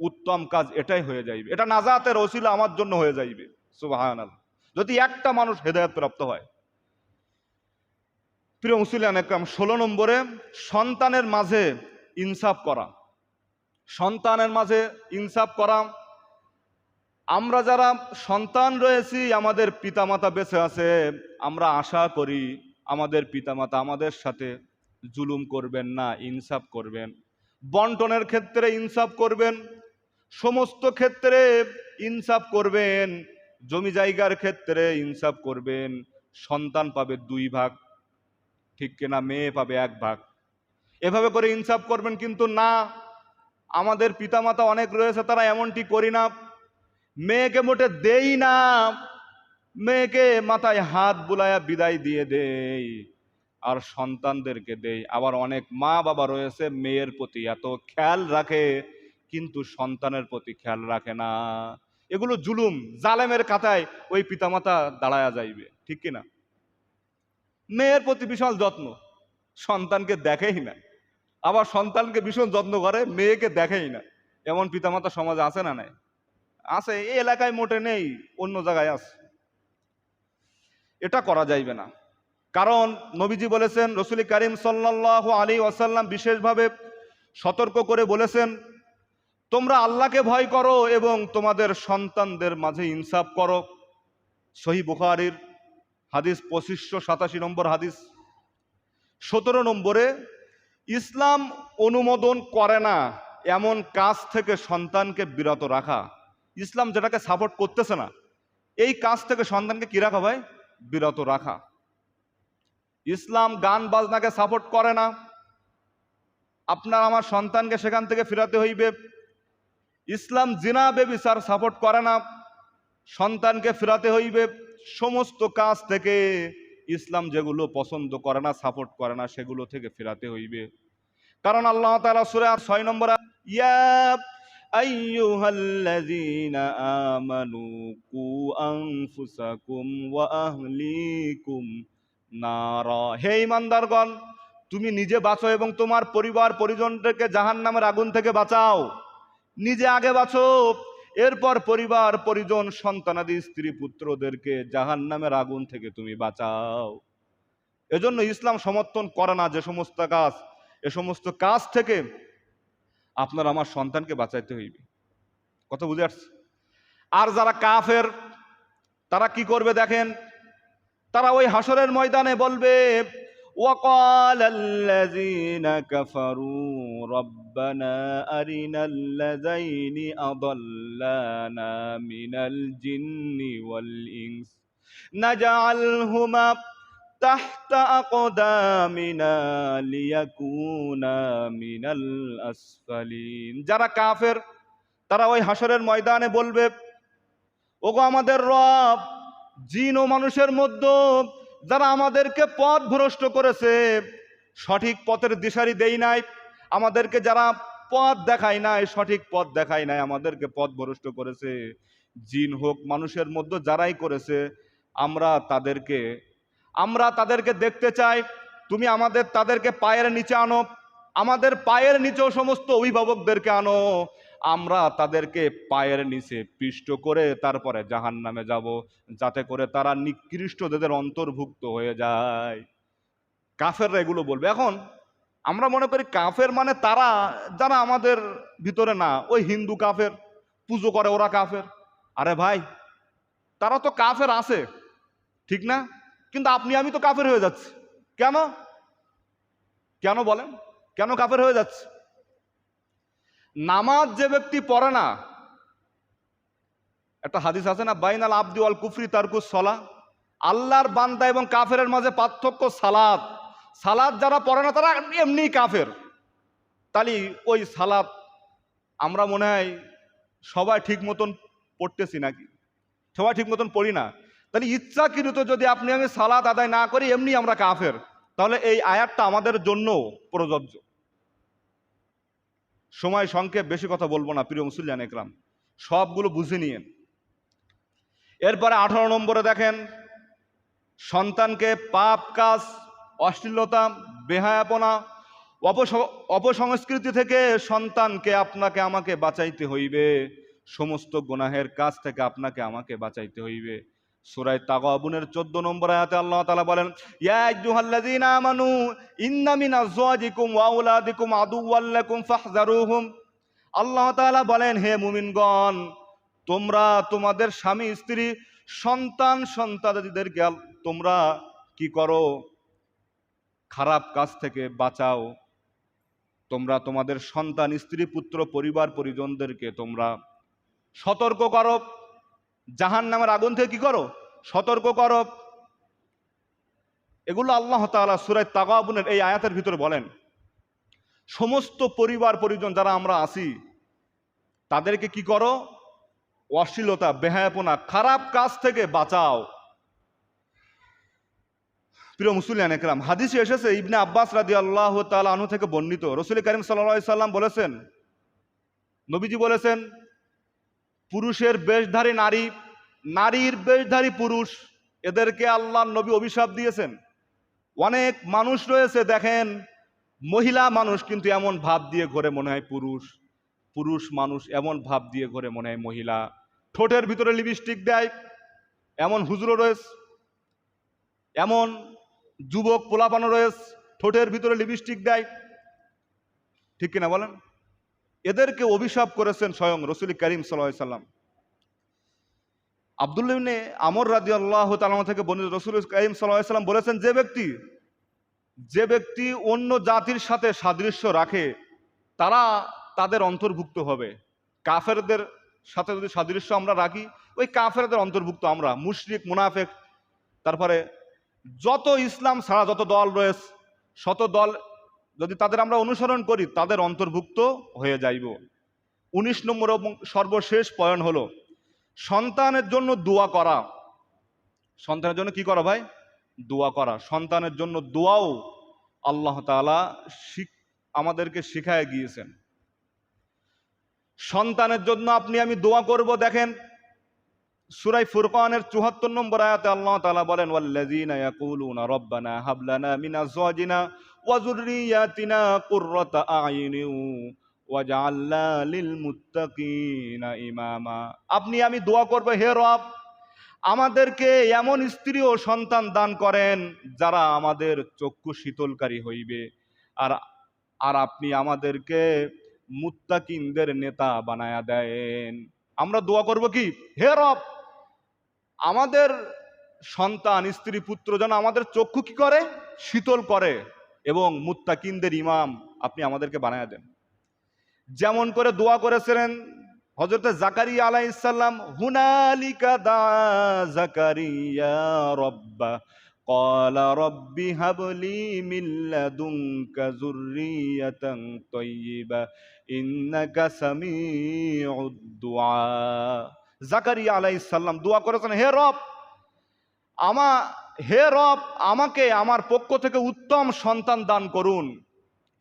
উত্তম কাজ এটাই হয়ে যাইবে, এটা নাজাতের ওসিলা আমার জন্য হয়ে যাইবে। সুবহানাল্লাহ, যদি একটা মানুষ হেদায়েত প্রাপ্ত হয়। প্রিয় মুসলিয়ান একরাম, 16 নম্বরে সন্তানের মাঝে ইনসাফ করা। আমরা যারা সন্তান রয়েছি, আমাদের পিতামাতা বেঁচে আছে, আমরা আশা করি আমাদের পিতামাতা আমাদের সাথে জুলুম করবেন না, ইনসাফ করবেন। বন্টনের ক্ষেত্রে ইনসাফ করবেন, সমস্ত ক্ষেত্রে ইনসাফ করবেন, জমি জায়গার ক্ষেত্রে ইনসাফ করবেন। সন্তান পাবে 2 ভাগ, ঠিক কিনা? মেয়ে পাবে 1 ভাগ। এভাবে করে ইনসাফ করবেন। কিন্তু না, আমাদের পিতামাতা অনেক রয়েছে, তারা এমনটি করি না। মেয়েকে মোটে দেই না, মেয়েকে মাথায় হাত বুলায়া বিদায় দিয়ে দেই, আর সন্তানদেরকে দেই। আবার অনেক মা বাবা রয়েছে মেয়ের প্রতি এত খেয়াল রাখে, কিন্তু সন্তানের প্রতি খেয়াল রাখে না। এগুলো জুলুম, জালেমের কাতায় ওই পিতামাতা দাঁড়ায়া যাইবে, ঠিক কিনা? মেয়ের প্রতি বিশাল যত্ন, সন্তানকে দেখেই না। আবার সন্তানকে ভীষণ যত্ন করে, মেয়েকে দেখেই না। এমন পিতামাতা সমাজে আছে না? নাই? আছে। এই এলাকায় মোটে নেই, অন্য জায়গায় আছে। এটা করা যাইবে না। কারণ নবীজি বলেছেন, রাসূল করিম সাল্লাল্লাহু আলাইহি ওয়াসাল্লাম বিশেষভাবে সতর্ক করে বলেছেন, তোমরা আল্লাহকে ভয় করো এবং তোমাদের সন্তানদের মাঝে ইনসাফ করো। সহিহ বুখারীর হাদিস 2587 নম্বর হাদিস। 17 নম্বরে, ইসলাম অনুমোদন করে না এমন কাজ থেকে সন্তানকে বিরত রাখা। ইসলাম যেটাকে সাপোর্ট করতেছে না এই কাজ থেকে সন্তানকে কি রাখা ভাই? বিরত রাখা। ইসলাম গান বাজনাকে সাপোর্ট করে না, আপনার আমার সন্তানকে সেখান থেকে ফিরাতে হইবে। ইসলাম জিনা বেবিচার সাপোর্ট করে না, সন্তানকে ফিরাতে হইবে। সমস্ত কাজ থেকে ইসলাম যেগুলো পছন্দ করে না, সাপোর্ট করে না, সেগুলো থেকে ফিরাতে হইবে। কারণ আল্লাহ তাআলা সূরা 6 নম্বর, ইয়া আইয়ুহাল্লাযীনা আমানু কু আনফুসাকুম ওয়া আহলিকুম নারা, হে ঈমানদারগণ তুমি নিজে বাঁচো এবং তোমার পরিবার পরিজনদেরকে জাহান্নামের আগুন থেকে বাঁচাও। নিজে আগে বাঁচো, এরপর পরিবার পরিজন সন্তানাদি স্ত্রী পুত্রদেরকে জাহান্নামের আগুন থেকে তুমি বাঁচাও। এজন্য ইসলাম সমর্থন করে না যে সমস্ত কাজ, এ সমস্ত কাজ থেকে আপনার আমার সন্তানকে বাঁচাইতে হইবে। কথা বুঝে আসছে? আর যারা কাফের তারা কি করবে দেখেন, তারা ওই হাসরের ময়দানে বলবে, وقال الذين كفروا ربنا أرنا الذين أضلانا من الجن والإنس نجعلهما تحت أقدامنا ليكونا من الأسفلين। যারা কাফের তারা ওই হাসরের ময়দানে বলবে, ওগো আমাদের রব, জিন ও মানুষের মধ্যে যারা আমাদেরকে পথ ভ্রষ্ট করেছে, সঠিক পথের দিশারি দেই নাই, আমাদেরকে যারা পথ দেখায় নাই, সঠিক পথ দেখায় নাই, আমাদেরকে পথ ভ্রষ্ট করেছে, জিন হোক মানুষের মধ্যে যারাই করেছে, আমরা তাদেরকে দেখতে চাই। তুমি তাদেরকে পায়ের নিচে আনো, আমাদের পায়ের নিচেও সমস্ত অভিভাবকদেরকে আনো, আমরা তাদেরকে পায়ের নিচে পিষ্ট করে তারপরে জাহান্নামে যাব, যাতে করে তারা নিকৃষ্টদের অন্তর্ভুক্ত হয়ে যায়। কাফেররা এগুলো বলবে। এখন আমরা মনে করি কাফের মানে তারা যারা আমাদের ভিতরে না, ওই হিন্দু কাফের পুজো করে ওরা কাফের। আরে ভাই, তারা তো কাফের আছে ঠিক না, কিন্তু আপনি আমি তো কাফের হয়ে যাচ্ছি। কেন কেন বলেন, কেন কাফের হয়ে যাচ্ছে? নামাজ যে ব্যক্তি পড়ে না, একটা হাদিস আছে না, বাইনাল আবদি ওয়াল কুফরি তারকুস সালাহ, আল্লাহর বান্দা এবং কাফেরের মাঝে পার্থক্য সালাত। সালাত যারা পড়ে না তারা এমনি কাফের। তাহলে ওই সালাত আমরা মনে হয় সবাই ঠিক মতন পড়তেছি নাকি? সবাই ঠিক মতন পড়ি না। তাহলে ইচ্ছাকৃত যদি আপনি আমি সালাত আদায় না করি, এমনি আমরা কাফের। তাহলে এই আয়াতটা আমাদের জন্য প্রযোজ্য। সময় সংক্ষেপ, বেশি কথা বলবো না প্রিয় মুসলিয়ান একরাম, সবগুলো বুঝে নিয়েন। এরপরে 18 নম্বরে দেখেন, সন্তানকে পাপ কাজ, অশ্লীলতা, বেহায়াপনা, অপসংস্কৃতি থেকে সন্তানকে আপনাকে আমাকে বাঁচাইতে হইবে। সমস্ত গুনাহের কাজ থেকে আপনাকে আমাকে বাঁচাইতে হইবে। সূরা তাগাবুনের 14 নম্বর আয়াতে আল্লাহ তাআলা বলেন, ইয়া আইয়ুহাল্লাযীনা আমানু ইন্না মিন আযওয়াজিকুম ওয়া আওলাদিকুম আদুওয়াল লাকুম ফাহযারুহুম। আল্লাহ তাআলা বলেন, হে মুমিনগণ, তোমরা তোমাদের স্বামী স্ত্রী সন্তানাদিদেরকে তোমরা কি করো? খারাপ কাজ থেকে বাঁচাও। তোমরা তোমাদের সন্তান স্ত্রী পুত্র পরিবার পরিজনদেরকে তোমরা সতর্ক করো, জাহান্নামের আগুন থেকে কি করো? সতর্ক করো। এগুলো আল্লাহ তাআলা সূরা তাগাবুনের এই আয়াতের ভিতরে বলেন। সমস্ত পরিবার পরিজন যারা আমরা আছি তাদেরকে কি করো? অশ্লীলতা, বেহায়াপনা, খারাপ কাজ থেকে বাঁচাও। প্রিয় মুসলিয়ান একরাম, হাদিসে এসেছে, ইবনে আব্বাস রাদিয়াল্লাহু তাআলা আনহু থেকে বর্ণিত, রাসূল কারীম সাল্লাল্লাহু আলাইহি সাল্লাম বলেছেন, নবীজি বলেছেন, পুরুষের বেশধারী নারী, নারীর বেশধারী পুরুষ, এদেরকে আল্লাহর নবী অভিশাপ দিয়েছেন। অনেক মানুষ রয়েছে দেখেন, মহিলা মানুষ কিন্তু এমন ভাব দিয়ে ঘোরে মনে হয় পুরুষ, পুরুষ মানুষ এমন ভাব দিয়ে ঘোরে মনে হয় মহিলা। ঠোঁটের ভিতরে লিপস্টিক দেয় এমন হুজুরও রয়েছে, এমন যুবক পোলাপানও রয়েছে ঠোঁটের ভিতরে লিপস্টিক দেয়। ঠিক কিনা বলেন? এদেরকে অভিশাপ করেছেন স্বয়ং রাসূল করিম সাল্লাল্লাহু আলাইহি সাল্লাম। আব্দুল্লাহ ইবনে আমর রাদিয়াল্লাহু তাআলা থেকে বর্ণিত, রাসূল করিম সাল্লাল্লাহু আলাইহি সাল্লাম বলেছেন, যে ব্যক্তি অন্য জাতির সাথে সাদৃশ্য রাখে তারা তাদের অন্তর্ভুক্ত হবে। কাফেরদের সাথে যদি সাদৃশ্য আমরা রাখি, ওই কাফেরদের অন্তর্ভুক্ত আমরা। মুশরিক, মুনাফিক, তারপরে যত ইসলাম ছাড়া যত দল রয়েছে, শত দল যদি তাদের আমরা অনুসরণ করি তাদের অন্তর্ভুক্ত হয়ে যাইব। 19 নম্বর এবং সর্বশেষ পয়েন্ট হলো সন্তানের জন্য দোয়া করা। সন্তানের জন্য কি করা ভাই? দোয়া করা। সন্তানের জন্য দোয়াও আল্লাহ তাআলা আমাদেরকে শিখায় গিয়েছেন। সন্তানের জন্য আপনি আমি দোয়া করব। দেখেন সূরা ফুরকানের ৭৪ নম্বর আয়াতে আল্লাহ তাআলা বলেন, ওয়াল্লাযীনা ইয়াকুলুনা রব্বানা হাব লানা মিন আজওয়াজিনা ওয়া যুররিয়্যাতিনা কুররাতা আ'ইউনিন ওয়াজআলনা লিল মুত্তাকিনা ইমামা। আপনি আমি দোয়া করব, হে রব আমাদেরকে এমন স্ত্রী ও সন্তান দান করেন যারা আমাদের চক্ষু শীতলকারী হইবে, আর আর আপনি আমাদেরকে মুত্তাকিনদের নেতা বানায়া দেন। আমরা দোয়া করব কি? হে রব আমাদের সন্তান, স্ত্রী, পুত্র যেন আমাদের চক্ষু কি করে? শীতল করে, এবং মুত্তাকিনদের ইমাম আপনি আমাদেরকে বানায়া দেন। যেমন করে দোয়া করেছিলেন হযরত জাকারিয়া আলাইহিস সালাম, হুনালিকা দা জাকারিয়া রব্বা ক্বালা রব্বি হাবলি মিন লাদুনকা যুররিয়াতান তাইয়্যিবা ইন্নাকা সামিউদ দুআ। জাকারিয়া আলাইহিস সালাম দোয়া করেছেন, হে রব আমাকে আমার পক্ষ থেকে উত্তম সন্তান দান করুন।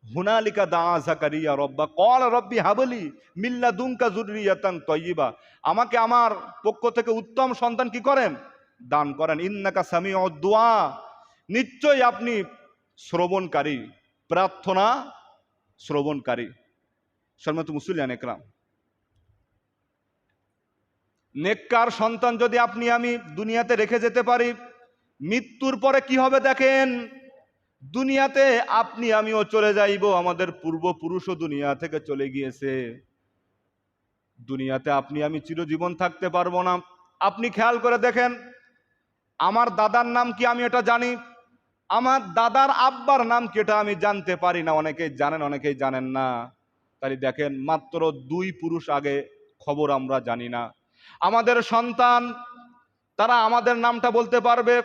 হুনালিকা দা জাকারিয়া রব্বা ক্বালা রব্বি হাবলি মিন লাদুনকা যুররিয়াতান তাইয়্যিবা, আমাকে আমার পক্ষ থেকে উত্তম সন্তান কি করেন? দান করেন। ইন্নাকা সামিউদ দুআ, নিশ্চয়ই আপনি শ্রবণকারী, প্রার্থনা শ্রবণকারী। সম্মানিত মুসলিয়ান একরাম, নেককার সন্তান যদি আপনি আমি দুনিয়াতে রেখে যেতে পারি, মৃত্যুর পরে কি হবে দেখেন। দুনিয়াতে আপনি আমিও চলে যাইব, আমাদের পূর্বপুরুষও দুনিয়া থেকে চলে গিয়েছে। দুনিয়াতে আপনি আমি চিরজীবন থাকতে পারবো না। আপনি খেয়াল করে দেখেন, আমার দাদার নাম কি আমি এটা জানি, আমার দাদার আব্বার নাম কি এটা আমি জানতে পারি না। অনেকেই জানেন, অনেকেই জানেন না। তাই দেখেন মাত্র 2 পুরুষ আগে খবর আমরা জানি না। আমাদের সন্তান তারা আমাদের নামটা বলতে পারবে,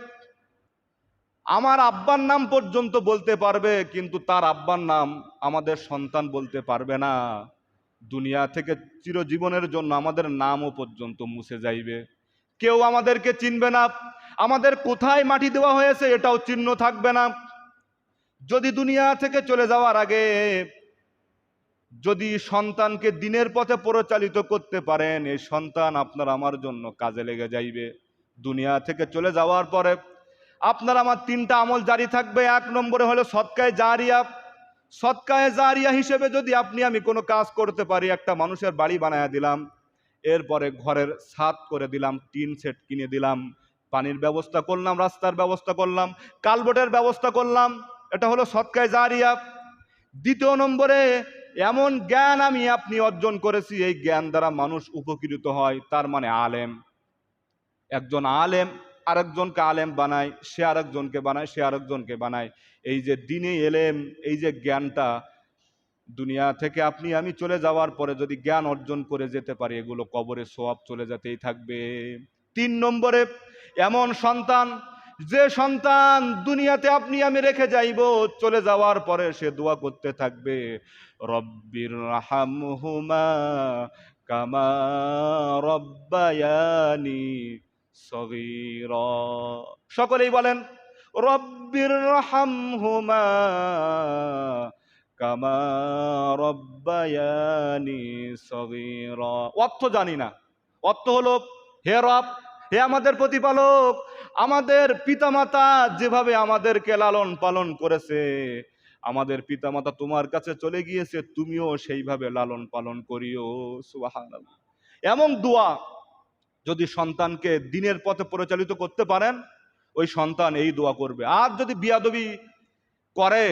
আমার আব্বার নাম পর্যন্ত বলতে পারবে, কিন্তু তার আব্বার নাম আমাদের সন্তান বলতে পারবে না। দুনিয়া থেকে চিরজীবনের জন্য আমাদের নামও পর্যন্ত মুছে যাইবে। কেউ আমাদেরকে চিনবে না, আমাদের কোথায় মাটি দেওয়া হয়েছে এটাও চিহ্ন থাকবে না। যদি দুনিয়া থেকে চলে যাওয়ার আগে যদি সন্তানকে দিনের পথে পরিচালিত করতে পারেন, এই সন্তান আপনার আমার জন্য কাজে লেগে যাইবে। দুনিয়া থেকে চলে যাওয়ার পরে আপনার আমার 3টা আমল জারি থাকবে। 1 নম্বরে হলো সদকায়ে জারিয়া। সদকায়ে জারিয়া হিসেবে যদি আপনি আমি কোনো কাজ করতে পারি, একটা মানুষের বাড়ি বানায়া দিলাম, এরপরে ঘরের ছাদ করে দিলাম, টিন সেট কিনে দিলাম, পানির ব্যবস্থা করলাম, রাস্তার ব্যবস্থা করলাম, কালভার্টের ব্যবস্থা করলাম, এটা হলো সদকায়ে জারিয়া। 2 নম্বরে এমন জ্ঞান আমি আপনি অর্জন করেছি, এই জ্ঞান দ্বারা মানুষ উপকৃত হয়, তার মানে আলেম। একজন আলেম আরেকজনকে আলেম বানায়, সে আরেকজনকে বানায়, সে আরেকজনকে বানায়। এই যে দ্বীনি এলেম, এই যে জ্ঞানটা দুনিয়া থেকে আপনি আমি চলে যাওয়ার পরে যদি জ্ঞান অর্জন করে যেতে পারি, এগুলো কবরে সওয়াব চলে যেতেই থাকবে। 3 নম্বরে এমন সন্তান, যে সন্তান দুনিয়াতে আপনি আমি রেখে যাইব, চলে যাওয়ার পরে সে দোয়া করতে থাকবে, রব্বির রাহমহুমা কামা রব্বায়ানি সগীরা। সকলেই বলেন রব্বির রাহমহুমা কামা রব্বায়ানি সগীরা। অর্থ জানি না, অর্থ হলো, হে রব, হে আমাদের প্রতিপালক, আমাদের পিতামাতা যেভাবে আমাদেরকে লালন পালন করেছে, আমাদের পিতামাতা তোমার কাছে চলে গিয়েছে, তুমিও সেইভাবে লালন পালন করিও। সুবহানাল্লাহ। এমন দোয়া যদি সন্তানকে দিনের পথে পরিচালিত করতে পারেন, ওই সন্তান এই দোয়া করবে। আর যদি বিয়াদবি করে,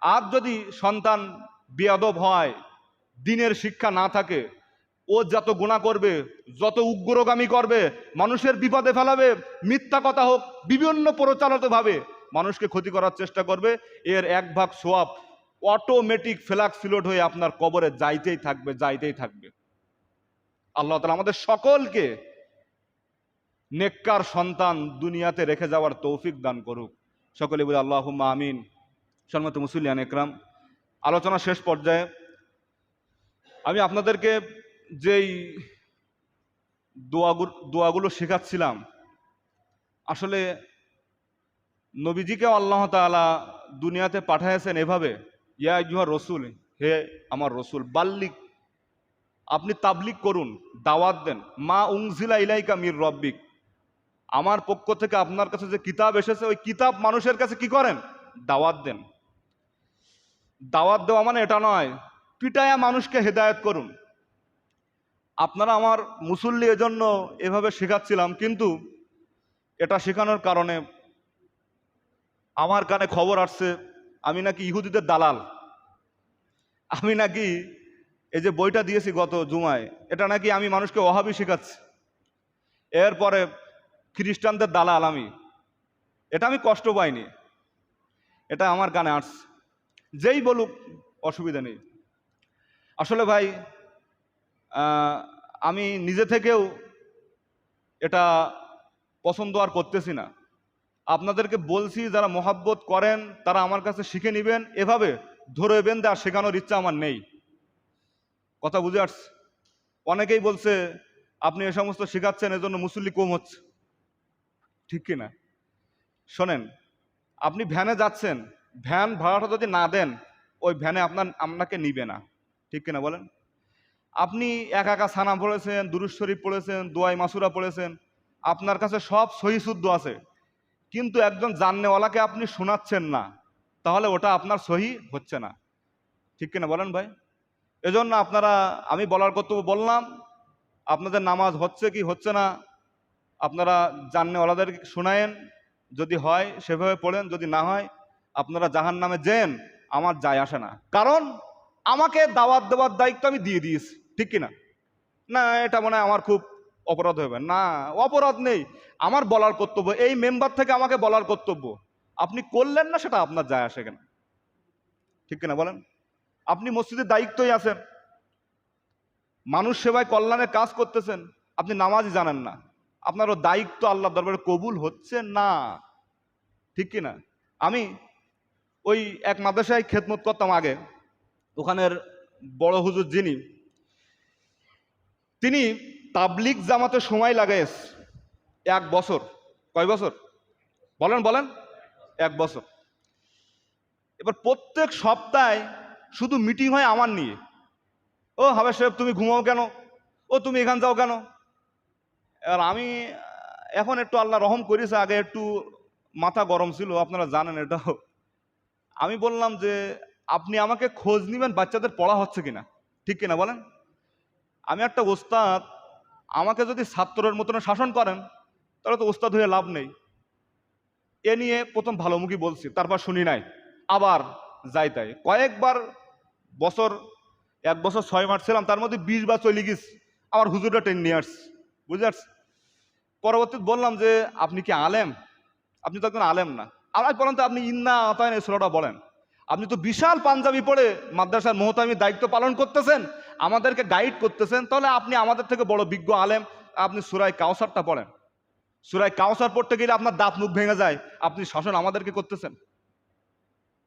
আর যদি সন্তান বিয়াদব হয়, দিনের শিক্ষা না থাকে, ও যত গুনাহ করবে, যত উগ্রগামী করবে, মানুষের বিপদে ফেলাবে, মিথ্যা কথা হোক, বিভিন্ন প্রচারিতভাবে মানুষকে ক্ষতি করার চেষ্টা করবে, এর 1 ভাগ সওয়াব অটোমেটিক ফ্ল্যাক্স সিলোড হয়ে আপনার কবরে যাইতেই থাকবে, যাইতেই থাকবে। আল্লাহ তাআলা আমাদের সকলকে নেককার সন্তান দুনিয়াতে রেখে যাওয়ার তৌফিক দান করুক। সকলে বলি আল্লাহুম্মা আমিন। সম্মানিত মুসলিয়ান একরাম, আলোচনা শেষ পর্যায়ে আমি আপনাদেরকে যেই দোয়াগুলো শেখাচ্ছিলাম, আসলে নবীজিকে আল্লাহ তাআলা দুনিয়াতে পাঠিয়েছেন এভাবে, ইয়া আইয়ুহার রসুল, হে আমার রসুল, বাল্লিক, আপনি তাবলিগ করুন, দাওয়াত দেন, মা উনজিলা ইলাইকা মির রব্বিক, আমার পক্ষ থেকে আপনার কাছে যে কিতাব এসেছে ওই কিতাব মানুষের কাছে কি করেন, দাওয়াত দেন। দাওয়াত দেওয়া মানে এটা নয় পিটায়া মানুষকে হেদায়েত করুন। আপনারা আমার মুসল্লি, এজন্য এভাবে শেখাচ্ছিলাম, কিন্তু এটা শেখানোর কারণে আমার কানে খবর আসছে আমি নাকি ইহুদিদের দালাল, আমি নাকি এই যে বইটা দিয়েছি গত জুমায়, এটা নাকি আমি মানুষকে ওয়াহাবি শেখাচ্ছি, এরপরে খ্রিস্টানদের দালাল আমি। এটা আমি কষ্ট পাইনি, এটা আমার কানে আসছে, যেই বলুক অসুবিধা নেই। আসলে ভাই আমি নিজে থেকেও এটা পছন্দ আর করতেছি না। আপনাদেরকে বলছি, যারা মহাব্বত করেন তারা আমার কাছে শিখে নেবেন, এভাবে ধরে বেঁধে আর শেখানোর ইচ্ছা আমার নেই। কথা বুঝে আসছে? অনেকেই বলছে আপনি এ সমস্ত শেখাচ্ছেন এজন্য মুসল্লি কম হচ্ছে, ঠিক কিনা? শোনেন, আপনি ভ্যানে যাচ্ছেন, ভ্যান ভাড়াটা যদি না দেন ওই ভ্যানে আপনাকে নিবে না, ঠিক কিনা বলেন? আপনি একা সানা পড়েছেন, দুরূদ শরীফ পড়েছেন, দোয়াই মাসুরা পড়েছেন, আপনার কাছে সব সহি শুদ্ধ আছে, কিন্তু একজন জাননেওয়ালাকে আপনি শোনাচ্ছেন না, তাহলে ওটা আপনার সহি হচ্ছে না, ঠিক কিনা বলেন ভাই? এজন্য আপনারা, আমি বলার কর্তব্য বললাম, আপনাদের নামাজ হচ্ছে কি হচ্ছে না আপনারা জাননেওয়ালাদেরকে শোনায়েন, যদি হয় সেভাবে পড়েন, যদি না হয় আপনারা জাহান্নামে যেন, আমার যায় আসে না। কারণ আমাকে দাওয়াত দেওয়ার দায়িত্ব আমি দিয়ে দিয়েছি, ঠিক কিনা? না এটা মনে হয় আমার খুব অপরাধ হবে না, অপরাধ নেই, আমার বলার কর্তব্য, এই মেম্বার থেকে আমাকে বলার কর্তব্য, আপনি করলেন না সেটা আপনার যায় আসে কেন, ঠিক কিনা বলেন? আপনি মসজিদের দায়িত্বই আছেন, মানুষ সেবায় কল্যাণের কাজ করতেছেন, আপনি নামাজই জানেন না, আপনারও দায়িত্ব আল্লাহর দরবারে কবুল হচ্ছে না, ঠিক কিনা? আমি ওই এক মাদ্রাসায় খেদমত করতাম আগে, ওখানের বড় হুজুর যিনি, তিনি তাবলিগ জামাতে সময় লাগাইস 1 বছর। কয় বছর বলেন বলেন? 1 বছর। এবার প্রত্যেক সপ্তাহে শুধু মিটিং হয় আমার নিয়ে, ও হাবেজ সাহেব তুমি ঘুমাও কেন, ও তুমি এখান যাও কেন। আর আমি এখন একটু আল্লাহ রহম করেছে, আগে একটু মাথা গরম ছিল, আপনারা জানেন এটাও। আমি বললাম যে আপনি আমাকে খোঁজ নিবেন বাচ্চাদের পড়া হচ্ছে কিনা, ঠিক কিনা বলেন? আমি একটা ওস্তাদ, আমাকে যদি ছাত্রের মতন শাসন করেন তাহলে তো ওস্তাদ হয়ে লাভ নেই। এ নিয়ে প্রথম ভালোমুখী বলছি, তারপর শুনি নাই, আবার যাই তাই কয়েকবার বছর, 1 বছর 6 মাস ছিলাম, তার মধ্যে 20 বার চলে গেছি, আমার হুজুরটা টেনে নিয়ে আসছে, বুঝতে পারছি। পরবর্তীতে বললাম যে আপনি কি আলেম? আপনি তো একজন আলেম না, আর বলেন তো আপনি ইন্না আতায়ন এই সূরাটা বলেন, আপনি তো বিশাল পাঞ্জাবি পড়ে মাদ্রাসার মোহতামির দায়িত্ব পালন করতেছেন, আমাদেরকে গাইড করতেছেন, তাহলে আপনি আমাদের থেকে বড় বিজ্ঞ আলেম, আপনি সূরায়ে কাউসারটা পড়েন। সূরায়ে কাউসার পড়তে গেলে আপনার দাঁত মুখ ভেঙে যায়, আপনি শাসন আমাদেরকে করতেছেন।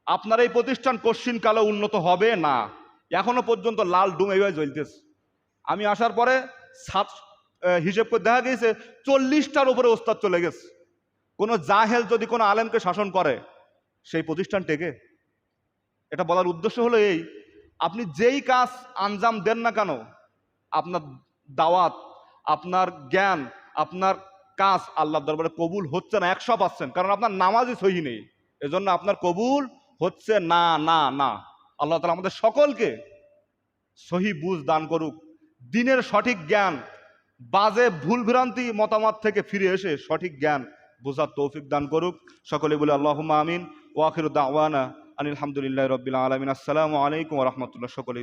আপনার এই প্রতিষ্ঠান কশ্চিন কালে উন্নত হবে না, এখনো পর্যন্ত লাল ডুম এইভাবে জ্বলতেছে। আমি আসার পরে হিসেব করে দেখা গিয়েছে 40টার উপরে ওস্তাদ চলে গেছে। কোনো জাহেল যদি কোনো আলেমকে শাসন করে সেই প্রতিষ্ঠান টেকে? এটা বলার উদ্দেশ্য হলো এই, আপনি যেই কাজ আঞ্জাম দেন না কেন, আপনার দাওয়াত, আপনার জ্ঞান, আপনার কাজ আল্লাহর দরবারে কবুল হচ্ছে না 100%, কারণ আপনার নামাজই সহি নেই, এজন্য আপনার কবুল হচ্ছে না না না। আল্লাহ তাআলা আমাদের সকলকে সহি বুঝ দান করুক, দিনের সঠিক জ্ঞান, বাজে ভুল ভ্রান্তি মতামত থেকে ফিরে এসে সঠিক জ্ঞান বোঝার তৌফিক দান করুক। সকলে বলে আল্লাহুম্মা আমিন। ওয়া আখিরু দাওয়ানা আনিল হামদুলিল্লাহি রাব্বিল আলামিন। আসসালামু আলাইকুম ওয়া রাহমাতুল্লাহ। সকলে